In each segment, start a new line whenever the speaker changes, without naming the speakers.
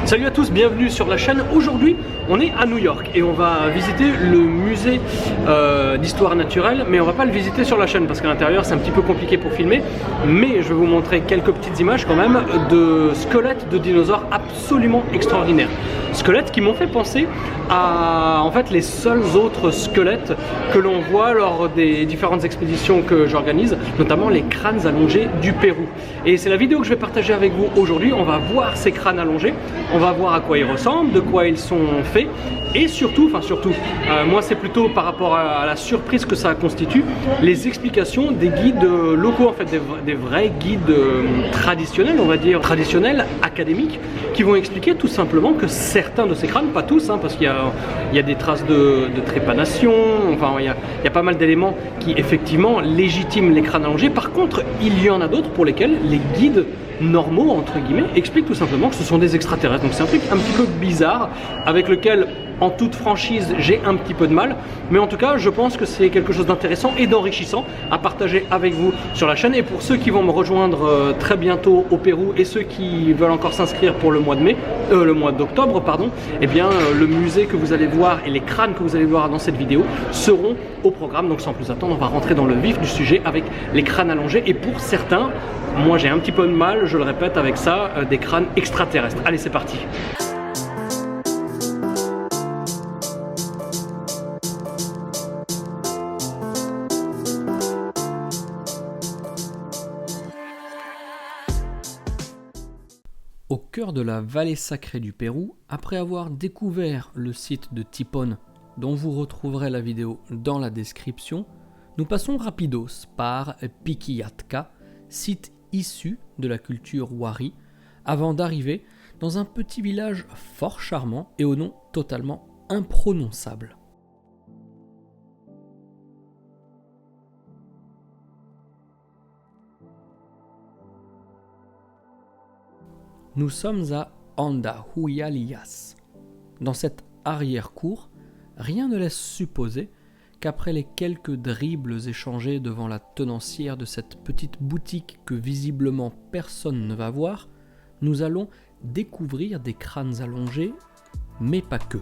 Salut à tous, bienvenue sur la chaîne. Aujourd'hui, on est à New York et on va visiter le musée d'histoire naturelle, mais on va pas le visiter sur la chaîne parce qu'à l'intérieur c'est un petit peu compliqué pour filmer. Mais je vais vous montrer quelques petites images quand même de squelettes de dinosaures absolument extraordinaires. Squelettes qui m'ont fait penser à en fait les seuls autres squelettes que l'on voit lors des différentes expéditions que j'organise, notamment les crânes allongés du Pérou. Et c'est la vidéo que je vais partager avec vous aujourd'hui. On va voir ces crânes allongés, on va voir à quoi ils ressemblent, de quoi ils sont faits, et surtout, moi c'est plutôt par rapport à la surprise que ça constitue, les explications des guides locaux, en fait des vrais guides traditionnels, on va dire traditionnels, académiques, qui vont expliquer tout simplement que certains de ces crânes, pas tous, parce qu'il y a des traces de trépanation, enfin il y a pas mal d'éléments qui effectivement légitiment les crânes allongés. Par contre, il y en a d'autres pour lesquels les guides normaux, entre guillemets, expliquent tout simplement que ce sont des extraterrestres. Donc c'est un truc un petit peu bizarre avec lequel, en toute franchise, j'ai un petit peu de mal, mais en tout cas je pense que c'est quelque chose d'intéressant et d'enrichissant à partager avec vous sur la chaîne. Et pour ceux qui vont me rejoindre très bientôt au Pérou et ceux qui veulent encore s'inscrire pour le mois d'octobre, pardon, eh bien le musée que vous allez voir et les crânes que vous allez voir dans cette vidéo seront au programme. Donc sans plus attendre, on va rentrer dans le vif du sujet avec les crânes allongés. Et pour certains, moi j'ai un petit peu de mal, je le répète, avec ça, des crânes extraterrestres. Allez, c'est parti. Au cœur de la vallée sacrée du Pérou, après avoir découvert le site de Tipón, dont vous retrouverez la vidéo dans la description, nous passons rapidos par Piquillatka, site issu de la culture Wari, avant d'arriver dans un petit village fort charmant et au nom totalement imprononçable. Nous sommes à Andahuyalías. Dans cette arrière-cour, rien ne laisse supposer qu'après les quelques dribbles échangés devant la tenancière de cette petite boutique que visiblement personne ne va voir, nous allons découvrir des crânes allongés, mais pas que.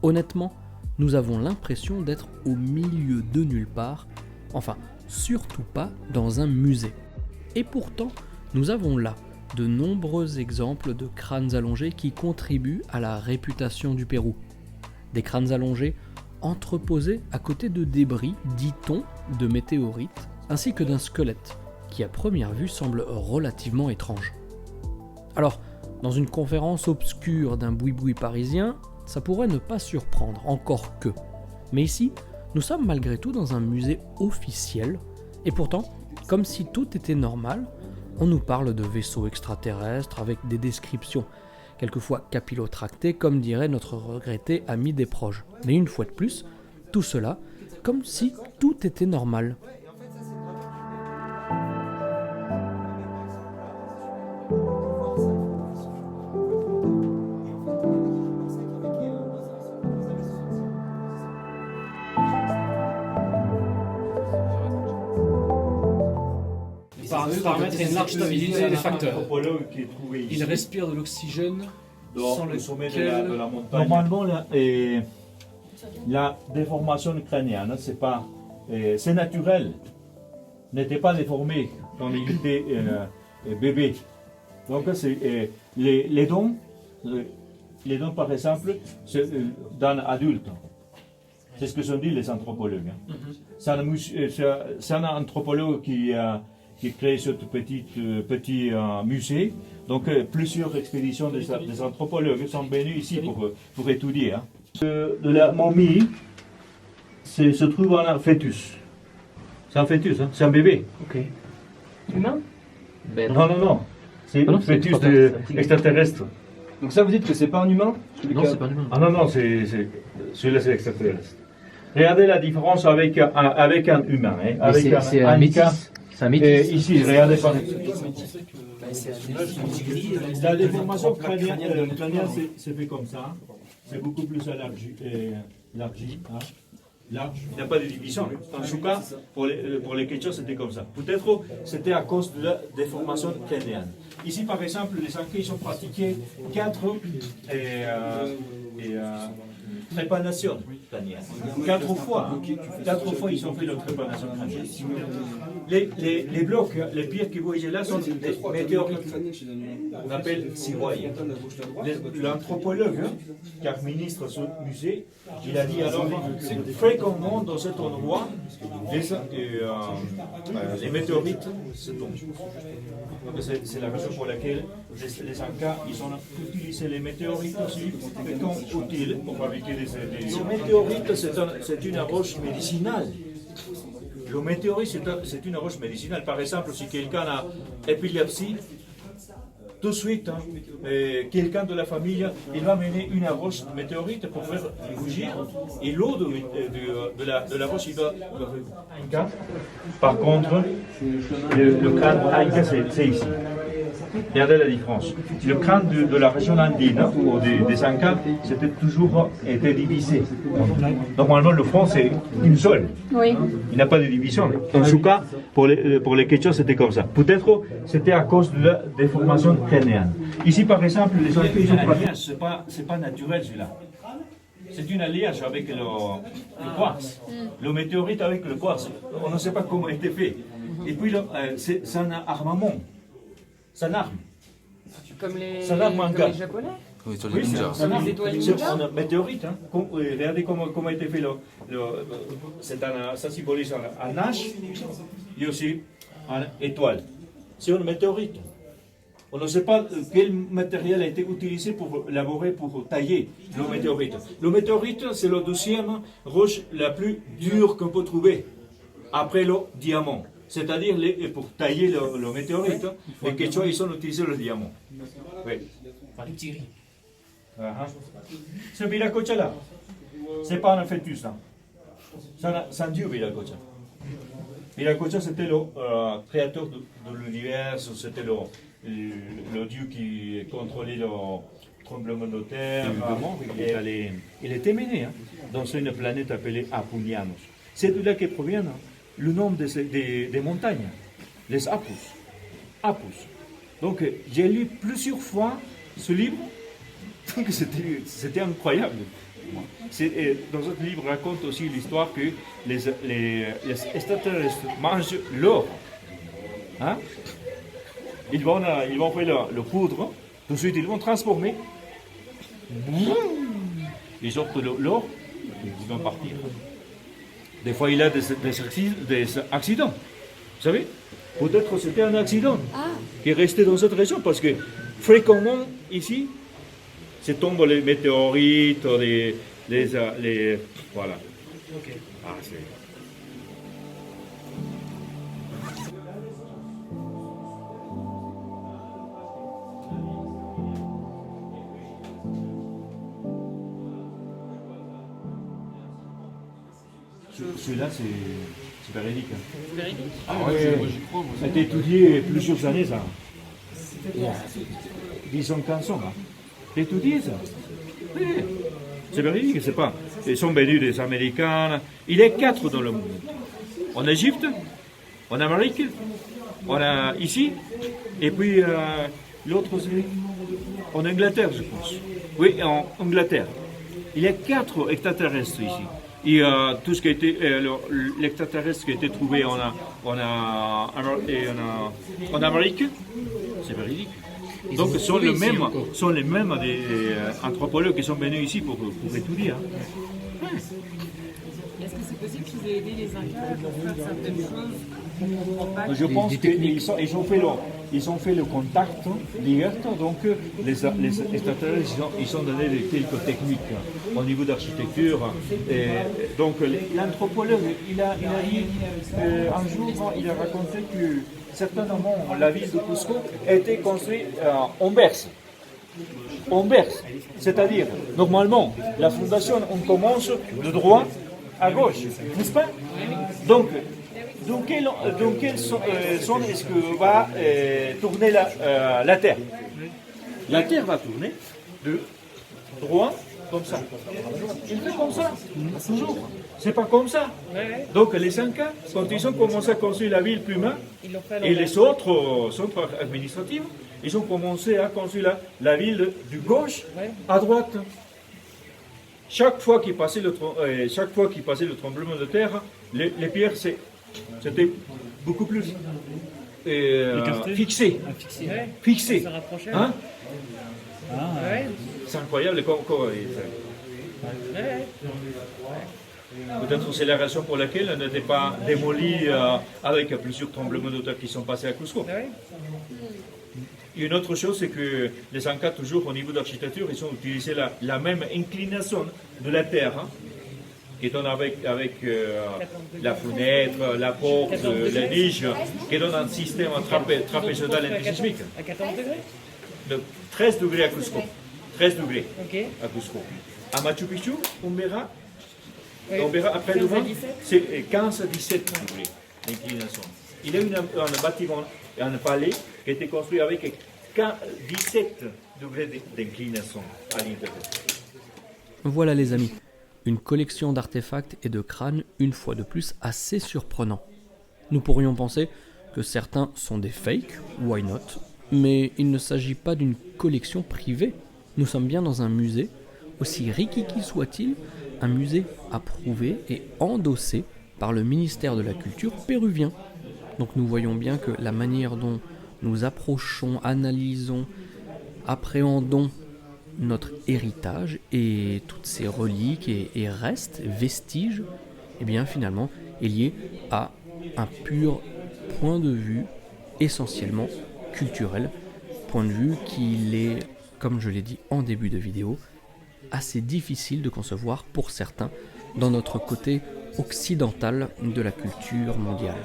Honnêtement, nous avons l'impression d'être au milieu de nulle part, enfin, surtout pas dans un musée. Et pourtant, nous avons là de nombreux exemples de crânes allongés qui contribuent à la réputation du Pérou. Des crânes allongés entreposés à côté de débris, dit-on, de météorites, ainsi que d'un squelette, qui à première vue semble relativement étrange. Alors, dans une conférence obscure d'un boui-boui parisien, ça pourrait ne pas surprendre, encore que. Mais ici, nous sommes malgré tout dans un musée officiel, et pourtant, comme si tout était normal, on nous parle de vaisseaux extraterrestres avec des descriptions, quelquefois capillotractées, comme dirait notre regretté ami des proches. Mais une fois de plus, tout cela, comme si tout était normal.
Paramètres et une large stabilité des facteurs. Il respire de l'oxygène sans
au sommet de
lequel...
la montagne. Normalement, la déformation crânienne, c'est naturel. N'était pas déformé quand il était bébé. Donc, les dents, par exemple, dans l'adulte. C'est ce que sont dit les anthropologues. C'est un anthropologue qui crée ce petit musée. Donc plusieurs expéditions des anthropologues sont venus ici pour étudier. De la momie se trouve un fœtus. C'est un fœtus, c'est un bébé.
Ok. Humain?
Non. C'est un fœtus extraterrestre.
Donc ça vous dites que c'est pas un humain?
Non, c'est pas un humain.
Ah non, celui-là c'est extraterrestre. Regardez la différence avec un humain.
C'est un métis. C'est un métis.
Ici, regardez par la déformation crânienne, c'est fait comme ça. C'est beaucoup plus élargi. Large. Il n'y a pas de division. En tout cas, pour les questions, c'était comme ça. Peut-être c'était à cause de la déformation crânienne. Ici, par exemple, les Incas, ils ont pratiqué 4 trépanations crâniennes. 4 fois. 4 fois, ils ont fait leur trépanation crânienne. Les blocs, les pierres que vous voyez là sont des météorites. On appelle Siwai. L'anthropologue qui administre ce musée, il a dit alors, fréquemment dans cet endroit, les météorites se tombent. C'est la raison pour laquelle les Incas, ils ont utilisé les météorites aussi comme outil pour fabriquer des... Le météorite, c'est une roche médicinale. Le météorite, c'est une roche médicinale. Par exemple, si quelqu'un a épilepsie, tout de suite, quelqu'un de la famille, il va mener une roche météorite pour faire rougir, et l'eau de la roche, il va... Par contre, le crâne Inca, c'est ici. Regardez la différence. Le crâne de la région andine ou des Incas, c'était toujours été divisé. Normalement, le front, c'est une seule. Oui. Il n'y a pas de division. En tout cas, pour les Quechua, c'était comme ça. Peut-être c'était à cause de la déformation crânienne. Ici, par exemple, les Incas, ils ont pas... C'est pas naturel, celui-là. C'est une alliage avec le quartz. Le météorite avec le quartz. On ne sait pas comment il a été fait. Et puis, c'est un armement. C'est une arme.
Comme les Japonais.
Oui, c'est un arme. Un météorite. Hein. Regardez comment a été fait. Ça symbolise un H et aussi une étoile. C'est une météorite. On ne sait pas quel matériel a été utilisé pour élaborer, pour tailler le météorite. Le météorite, c'est la 12e roche la plus dure qu'on peut trouver, après le diamant. C'est-à-dire, pour tailler le météorite, les Quechua, ils ont utilisé le diamant. Oui. Ce Viracocha là, ce n'est pas un fœtus là. C'est un dieu Viracocha. Viracocha, c'était le créateur de l'univers, c'était le dieu qui contrôlait le tremblement de terre. Il était mené dans une planète appelée Apunianos. C'est de là que provient le nom des montagnes, les Apus. Apus. Donc j'ai lu plusieurs fois ce livre, donc c'était incroyable. Dans ce livre raconte aussi l'histoire que les extraterrestres mangent l'or. Hein? Ils vont faire le poudre, tout de suite ils vont transformer. Ils sortent l'or, ils vont partir. Des fois, il y a des accidents. Vous savez, peut-être c'était un accident qui est resté dans cette région parce que fréquemment, ici, se tombent les météorites, les voilà. Okay. Ah, c'est... Celui-là, c'est véridique.
Véridique?
Ah oui, ça a été étudié plusieurs années, ça. 10 ans, 15 ans. C'est étudié, ça. Oui. C'est véridique, c'est pas. Ils sont venus des Américains. Il y a 4 dans le monde. En Égypte, en Amérique, on a ici, et puis l'autre, c'est en Angleterre, je pense. Oui, en Angleterre. Il y a 4 extraterrestres ici. Et tout ce qui a été l'extraterrestre qui a été trouvé en Amérique, c'est véridique. Donc sont les mêmes anthropologues qui sont venus ici pour étudier. Hein.
Est-ce que c'est possible qu'ils aient aidé les Incas pour faire certaines choses?
Je pense qu'ils ont fait le contact direct, donc les extraterrestres ils ont donné quelques techniques au niveau d'architecture. Donc l'anthropologue, il a dit un jour, il a raconté que certainement la ville de Cusco a été construite en berce. En berce, c'est-à-dire normalement la fondation on commence de droite à gauche, n'est-ce pas? Donc dans quel son est-ce que va tourner la Terre? La Terre va tourner de droit comme ça. Il fait comme ça, toujours. C'est pas comme ça. Donc les Incas, quand ils ont commencé à construire la ville Puma, et les autres centres administratifs, ils ont commencé à construire la ville du gauche à droite. Chaque fois qu'il passait le tremblement de terre, les pierres c'était beaucoup plus fixé. Fixé.
Ça rapprochait.
Hein?
Ouais.
C'est incroyable. Peut-être c'est la raison pour laquelle on n'était pas démoli avec plusieurs tremblements de terre qui sont passés à Cusco.
Ouais.
Et une autre chose, c'est que les Incas, toujours au niveau d'architecture, ils ont utilisé la même inclination de la terre. Hein, qui donne avec la fenêtre, la porte, la niche, qui donne un système trapézoïdal antisismique.
À 14 degrés?
De 13 degrés à Cusco. 13 degrés
Ok.
à Cusco. À Machu Picchu, on verra
Oui.
après
15 à
demain,
17.
c'est 15 à 17 degrés d'inclination. Il y a un bâtiment, un palais qui a été construit avec 17 degrés d'inclination à l'intérieur.
Voilà les amis, une collection d'artefacts et de crânes une fois de plus assez surprenant. Nous pourrions penser que certains sont des fakes, why not, mais il ne s'agit pas d'une collection privée. Nous sommes bien dans un musée, aussi rikiki soit-il, un musée approuvé et endossé par le ministère de la Culture péruvien. Donc nous voyons bien que la manière dont nous approchons, analysons, appréhendons notre héritage et toutes ces reliques et restes, vestiges, eh bien finalement est lié à un pur point de vue essentiellement culturel, point de vue qu'il est, comme je l'ai dit en début de vidéo, assez difficile de concevoir pour certains dans notre côté occidental de la culture mondiale.